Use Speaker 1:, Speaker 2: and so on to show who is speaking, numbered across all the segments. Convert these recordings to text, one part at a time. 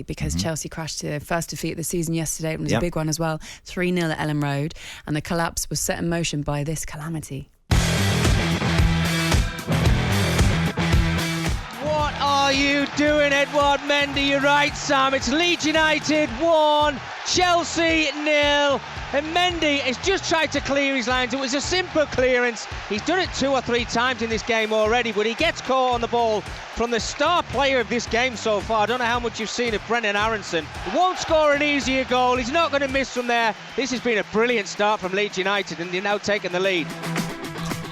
Speaker 1: because Chelsea crashed their first defeat of the season yesterday. It was a big one as well, 3-0 at Ellen Road, and the collapse was set in motion by this calamity.
Speaker 2: What are you doing, Edouard Mendy? You're right, Sam. It's Leeds United 1, Chelsea 0. And Mendy has just tried to clear his lines. It was a simple clearance. He's done it 2 or 3 times in this game already, but he gets caught on the ball from the star player of this game so far. I don't know how much you've seen of Brennan Aronson. He won't score an easier goal. He's not going to miss from there. This has been a brilliant start from Leeds United, and they're now taking the lead.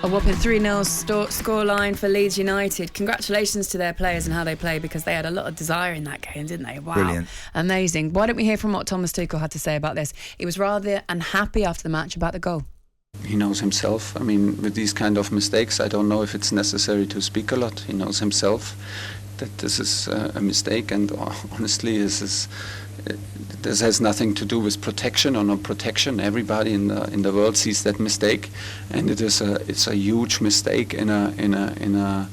Speaker 1: A whopping 3-0 scoreline for Leeds United. Congratulations to their players and how they play, because they had a lot of desire in that game, didn't they? Wow.
Speaker 3: Brilliant.
Speaker 1: Amazing. Why don't we hear from what Thomas Tuchel had to say about this? He was rather unhappy after the match about the goal.
Speaker 4: He knows himself. I mean, with these kind of mistakes, I don't know if it's necessary to speak a lot. He knows himself that this is a mistake, and honestly, this has nothing to do with protection or not protection. Everybody in the world sees that mistake, and it's a huge mistake in a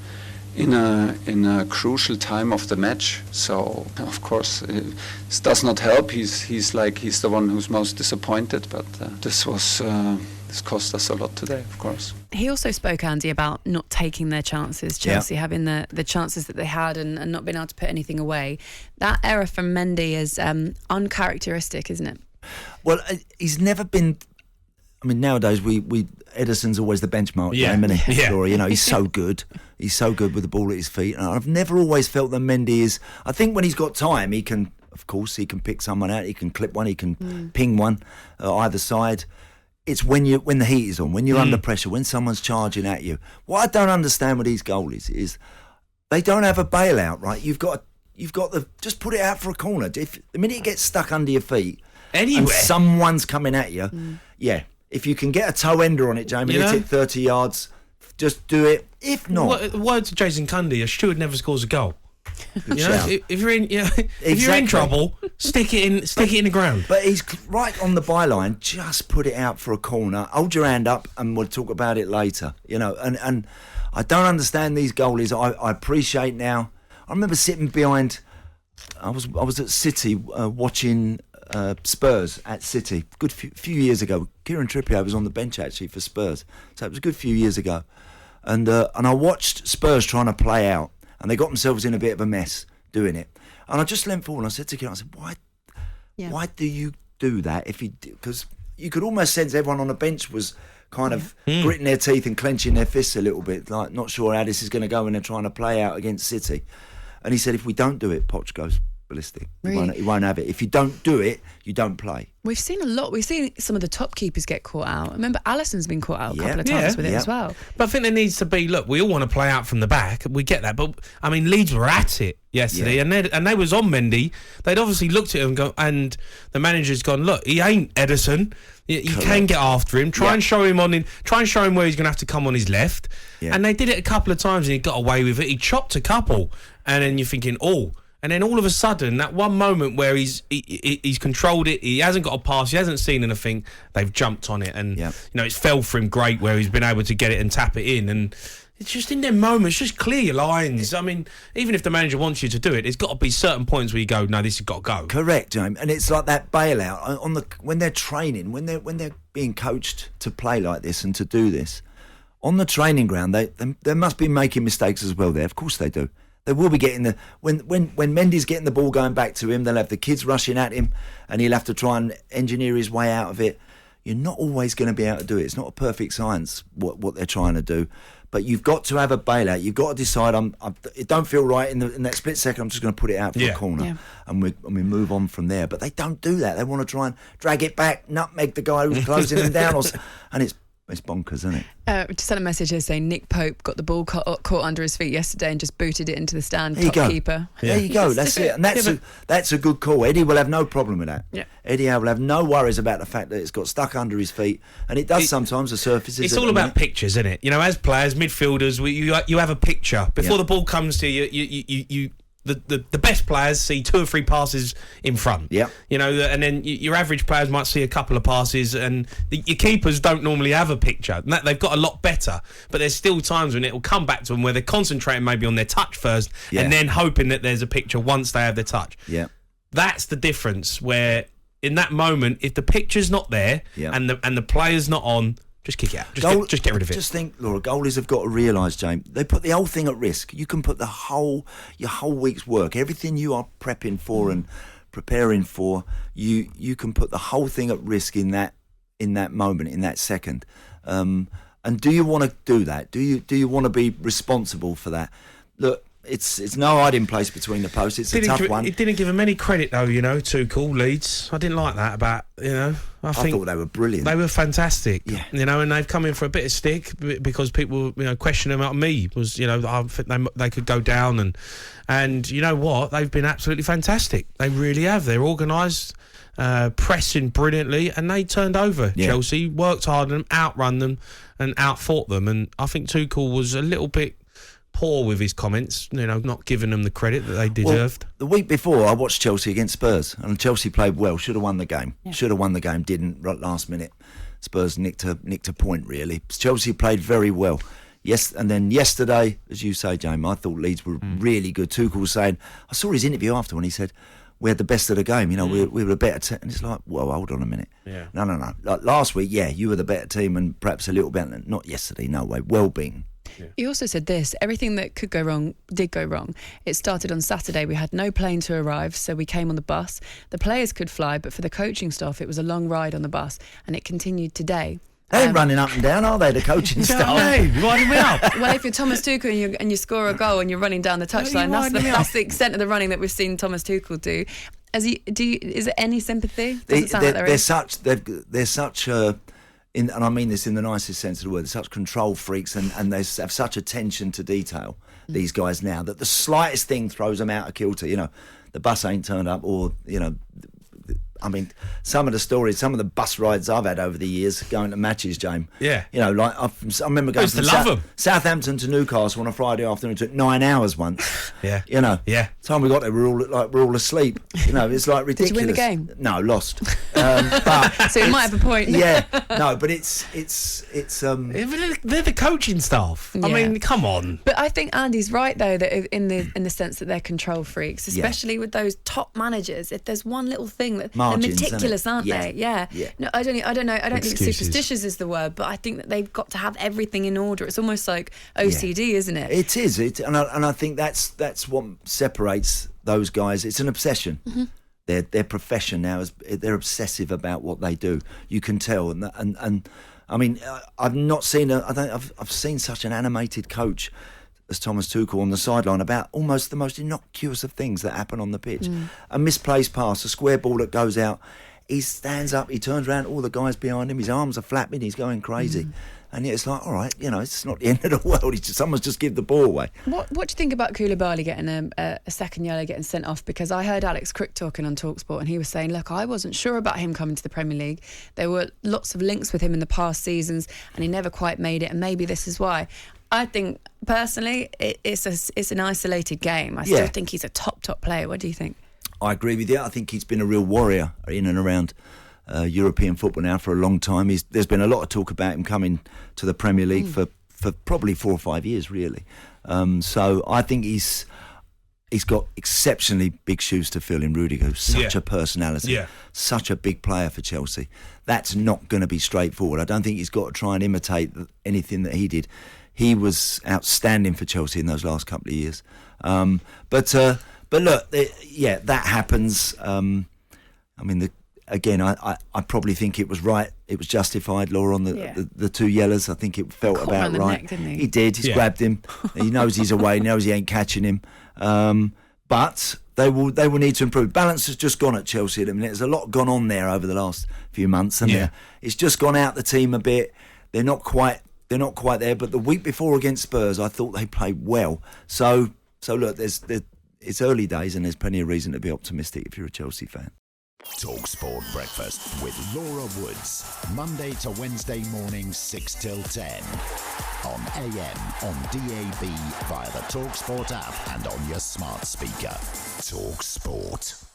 Speaker 4: crucial time of the match. So of course this does not help. He's the one who's most disappointed, but this cost us a lot today, of course.
Speaker 1: He also spoke, Andy, about not taking their chances, Chelsea having the chances that they had and not being able to put anything away. That error from Mendy is uncharacteristic, isn't it?
Speaker 3: Well, he's never been... I mean, nowadays, Ederson's always the benchmark game, isn't he? Sure, you know, he's so good. He's so good with the ball at his feet. And I've never always felt that Mendy is... I think when he's got time, he can... Of course, he can pick someone out. He can clip one. He can ping one either side. It's when the heat is on, when you're under pressure, when someone's charging at you. What I don't understand with these goalies is they don't have a bailout, right? You've got the just put it out for a corner. If the minute it gets stuck under your feet,
Speaker 5: anywhere,
Speaker 3: and someone's coming at you, if you can get a toe ender on it, Jamie, hit it 30 yards, just do it. If not,
Speaker 5: words of Jason Cundy: a steward never scores a goal.
Speaker 3: Good
Speaker 5: shout. If you're in, if you're in trouble, stick it in the ground.
Speaker 3: But he's right on the byline. Just put it out for a corner. Hold your hand up, and we'll talk about it later. You know, and I don't understand these goalies. I appreciate now. I remember sitting behind. I was at City watching Spurs at City. Good few years ago. Kieran Trippier was on the bench actually for Spurs, so it was a good few years ago. And I watched Spurs trying to play out. And they got themselves in a bit of a mess doing it. And I just leant forward and I said to Kieran, I said, why do you do that? Because you could almost sense everyone on the bench was kind of gritting their teeth and clenching their fists a little bit, like not sure how this is going to go when they're trying to play out against City. And he said, if we don't do it, Poch goes ballistic.
Speaker 1: Really?
Speaker 3: He won't have it. If you don't do it, you don't play.
Speaker 1: We've seen a lot. We've seen some of the top keepers get caught out. Remember, Alisson's been caught out a couple of times with it as well.
Speaker 5: But I think there needs to be, look, we all want to play out from the back. We get that. But, I mean, Leeds were at it yesterday and they was on Mendy. They'd obviously looked at him and the manager's gone, look, he ain't Ederson. You can get after him. Try and show him where he's going to have to come on his left. Yeah. And they did it a couple of times and he got away with it. He chopped a couple. And then you're thinking, and then all of a sudden, that one moment where he's controlled it, he hasn't got a pass, he hasn't seen anything, they've jumped on it, and it's fell for him great where he's been able to get it and tap it in, and it's just in them moments, just clear your lines. I mean, even if the manager wants you to do it, there's got to be certain points where you go, no, this has got to go. Correct,
Speaker 3: James, and it's like that bailout when they're training, when they're being coached to play like this and to do this on the training ground, they must be making mistakes as well. There, of course they do. They will be getting when Mendy's getting the ball going back to him, they'll have the kids rushing at him and he'll have to try and engineer his way out of it. You're not always going to be able to do it. It's not a perfect science what they're trying to do, but you've got to have a bailout. You've got to decide, it don't feel right in that split second, I'm just going to put it out for a corner and we move on from there. But they don't do that. They want to try and drag it back, nutmeg the guy who's closing them down, and it's bonkers, isn't it?
Speaker 1: Just sent a message here saying Nick Pope got the ball caught under his feet yesterday and just booted it into the stand.
Speaker 3: There
Speaker 1: top keeper.
Speaker 3: There you go. That's it. And that's a good call. Eddie will have no problem with that. Yeah. Eddie will have no worries about the fact that it's got stuck under his feet, and it does sometimes. The surfaces.
Speaker 5: It's all about pictures, isn't it? You know, as players, midfielders, you have a picture before the ball comes to you. The best players see 2 or 3 passes in front. Yeah. You know, and then your average players might see a couple of passes, and your keepers don't normally have a picture. And they've got a lot better, but there's still times when it will come back to them where they're concentrating maybe on their touch first, and then hoping that there's a picture once they have their touch.
Speaker 3: Yeah.
Speaker 5: That's the difference. Where in that moment, if the picture's not there and the player's not on, just kick it out. Just get rid of it.
Speaker 3: Just think, Laura, goalies have got to realise, James, they put the whole thing at risk. You can put your whole week's work, everything you are prepping for and preparing for, you can put the whole thing at risk in that moment, in that second. And do you want to do that? Do you want to be responsible for that? Look, it's no hiding place between the posts. It's a tough one.
Speaker 5: It didn't give him any credit though, Tuchel, Leeds. I didn't like that about, I thought
Speaker 3: they were brilliant.
Speaker 5: They were fantastic.
Speaker 3: Yeah.
Speaker 5: And they've come in for a bit of stick because people, question about me was, I think they could go down and you know what? They've been absolutely fantastic. They really have. They're organised, pressing brilliantly, and they turned over Chelsea, worked hard on them, outrun them and outfought them. And I think Tuchel was a little bit poor with his comments, not giving them the credit that they deserved.
Speaker 3: Well, the week before, I watched Chelsea against Spurs, and Chelsea played well. Should have won the game. Didn't last minute. Spurs nicked a point really. Chelsea played very well. Yes, and then yesterday, as you say, James, I thought Leeds were really good. Tuchel was saying, I saw his interview after when he said, we had the best of the game. We were a better team. And it's like, whoa, hold on a minute.
Speaker 5: Yeah.
Speaker 3: No. Like last week, you were the better team, and perhaps a little bit. Not yesterday, no way. Well beaten.
Speaker 5: Yeah.
Speaker 1: He also said this: everything that could go wrong did go wrong. It started on Saturday. We had no plane to arrive, so we came on the bus. The players could fly, but for the coaching staff, it was a long ride on the bus, and it continued today.
Speaker 3: They ain't running up and down, are they, the coaching staff?
Speaker 5: Winding me up.
Speaker 1: Well, if you're Thomas Tuchel and you score a goal and you're running down the touchline, that's the extent of the running that we've seen Thomas Tuchel do. Is there any sympathy? Doesn't sound like there is.
Speaker 3: They're such and I mean this in the nicest sense of the word, they're such control freaks and they have such attention to detail, these guys now, that the slightest thing throws them out of kilter. The bus ain't turned up, or, some of the stories, some of the bus rides I've had over the years going to matches, James.
Speaker 5: Yeah.
Speaker 3: I remember going from Southampton to Newcastle on a Friday afternoon. It took 9 hours once.
Speaker 5: Yeah.
Speaker 3: Yeah. Time we got there, we're all asleep. It's like ridiculous.
Speaker 1: Did you win the game?
Speaker 3: No, lost. But
Speaker 1: so you might have a point.
Speaker 3: Yeah. No, but it's
Speaker 5: they're the coaching staff.
Speaker 1: Yeah.
Speaker 5: I mean, come on.
Speaker 1: But I think Andy's right though, that in the sense that they're control freaks, especially with those top managers. If there's one little thing that
Speaker 3: Margins,
Speaker 1: they're meticulous, aren't they? Yeah. No, I don't know. I don't think superstitious is the word, but I think that they've got to have everything in order. It's almost like OCD, isn't it?
Speaker 3: It is. And I think that's what separates those guys. It's an obsession. Mm-hmm. Their profession now is they're obsessive about what they do. You can tell, and I mean, I've not seen I've seen such an animated coach as Thomas Tuchel on the sideline about almost the most innocuous of things that happen on the pitch. A misplaced pass, a square ball that goes out. He stands up, he turns around, all the guys behind him, his arms are flapping, he's going crazy. And it's like, all right, it's not the end of the world. Someone's just give the ball away.
Speaker 1: What do you think about Koulibaly getting a second yellow, getting sent off? Because I heard Alex Crick talking on talkSPORT, and he was saying, look, I wasn't sure about him coming to the Premier League. There were lots of links with him in the past seasons, and he never quite made it, and maybe this is why. I think, personally, it's an isolated game. I still think he's a top player. What do you think?
Speaker 3: I agree with you. I think he's been a real warrior in and around European football now for a long time. There's been a lot of talk about him coming to the Premier League for probably 4 or 5 years, really. So I think he's got exceptionally big shoes to fill in Rudiger, who's such a personality, such a big player for Chelsea. That's not going to be straightforward. I don't think he's got to try and imitate anything that he did. He was outstanding for Chelsea in those last couple of years. But look, that happens. Again, I probably think it was right. It was justified, Laura, on the 2 yellows. I think it felt about right.
Speaker 1: Neck, didn't he?
Speaker 3: He did. He's grabbed him. He knows he's away. He knows he ain't catching him. But they will need to improve. Balance has just gone at Chelsea at the minute. There's a lot gone on there over the last few months, and it's just gone out the team a bit. They're not quite there. But the week before against Spurs, I thought they played well. So look, it's early days, and there's plenty of reason to be optimistic if you're a Chelsea fan.
Speaker 6: talkSPORT Breakfast with Laura Woods. Monday to Wednesday mornings 6 till 10. On AM, on DAB, via the talkSPORT app and on your smart speaker. talkSPORT.